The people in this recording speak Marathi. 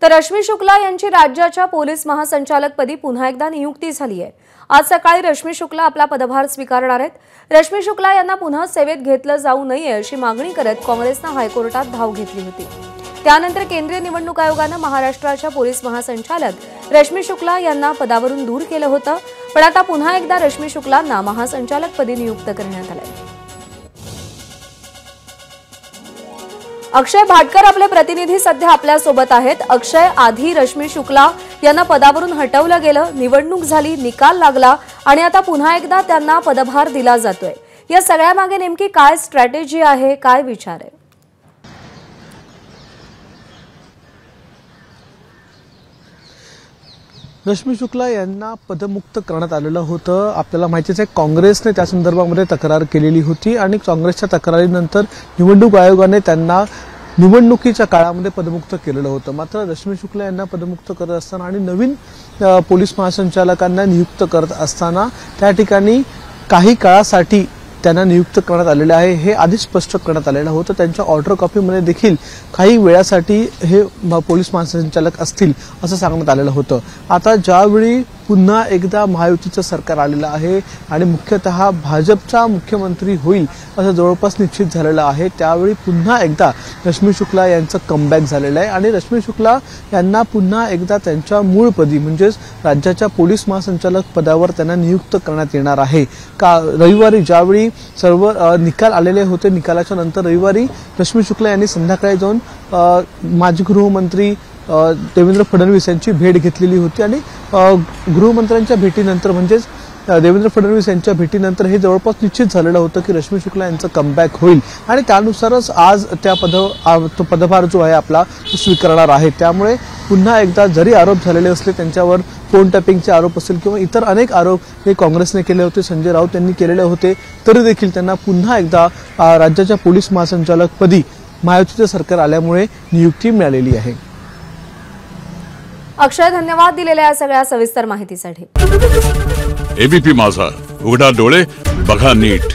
तर रश्मी शुक्ला यांची राज्याच्या पोलीस महासंचालकपदी पुन्हा एकदा नियुक्ती झाली आहे। आज सकाळी रश्मी शुक्ला आपला पदभार स्वीकारणार आहेत। रश्मी शुक्ला यांना पुन्हा सेवेत घेतलं जाऊ नये अशी मागणी करत काँग्रेसने हायकोर्टात धाव घेतली होती। त्यानंतर केंद्रीय निवडणूक आयोगाने महाराष्ट्राच्या पोलीस महासंचालक रश्मी शुक्ला यांना पदावरून दूर केलं होतं, पण आता पुन्हा एकदा रश्मी शुक्लांना महासंचालकपदी नियुक्त करण्यात आलंय। अक्षय भाटकर आपले प्रतिनिधी सध्या आपल्या सोबत आहेत। अक्षय, आधी रश्मी शुक्ला यांना पदावरून हटवलं गेलं, निवडणूक झाली, निकाल लागला आणि आता पुन्हा एकदा त्यांना पदभार दिला जातोय। या सगळ्यामागे नेमकी काय स्ट्रॅटेजी आहे, काय विचार आहे? रश्मी शुक्ला यांना पदमुक्त करण्यात आलेलं होतं। आपल्याला माहितीच आहे, काँग्रेसने त्या संदर्भामध्ये तक्रार केलेली होती आणि काँग्रेसच्या तक्रारीनंतर निवडणूक आयोगाने त्यांना निवडणुकीच्या काळामध्ये पदमुक्त केलेलं होतं। मात्र रश्मी शुक्ला यांना पदमुक्त करत असताना आणि नवीन पोलीस महासंचालकांना नियुक्त करत असताना त्या ठिकाणी काही काळासाठी त्यांना नियुक्त करण्यात आलेले आहे हे आधीच स्पष्ट करण्यात आलेलं होतं। त्यांच्या ऑर्डर कॉपीमध्ये देखील काही वेळासाठी हे पोलीस महासंचालक असतील असं सांगण्यात आलेलं होतं। आता ज्यावेळी पुन्हा एकदा महायुतीचं सरकार आलेलं आहे आणि मुख्यतः भाजपचा मुख्यमंत्री होईल असं जवळपास निश्चित झालेलं आहे, त्यावेळी पुन्हा एकदा रश्मी शुक्ला यांचं कमबॅक झालेलं आहे आणि रश्मी शुक्ला यांना पुन्हा एकदा त्यांच्या मूळपदी म्हणजेच राज्याच्या पोलीस महासंचालक पदावर त्यांना नियुक्त करण्यात येणार आहे। का रविवारी ज्यावेळी सर्व निकाल आलेले होते, निकालाच्या नंतर रविवारी रश्मी शुक्ला यांनी संध्याकाळी जाऊन माजी गृहमंत्री देवेंद्र फडणवीस यांची भेट घेतलेली होती आणि गृहमंत्र्यांच्या भेटीनंतर म्हणजेच देवेंद्र फडणवीस यांच्या भेटीनंतर हे जवळपास निश्चित झालेलं होतं की रश्मी शुक्ला यांचं कमबॅक होईल आणि त्यानुसारच आज त्या पदभार जो आहे आपला तो स्वीकारणार आहे। त्यामुळे पुन्हा एकदा जरी आरोप झालेले असले, त्यांच्यावर फोन टॅपिंगचे आरोप असतील किंवा इतर अनेक आरोप हे काँग्रेसने केले होते, संजय राऊत यांनी केलेले होते, तरी देखील त्यांना पुन्हा एकदा राज्याच्या पोलीस महासंचालकपदी महायुतीचे सरकार आल्यामुळे नियुक्ती मिळालेली आहे। अक्षय, धन्यवाद दिलेल्या सगळ्या सविस्तर माहितीसाठी। एबीपी माझा, उघडा डोळे बघा नीट।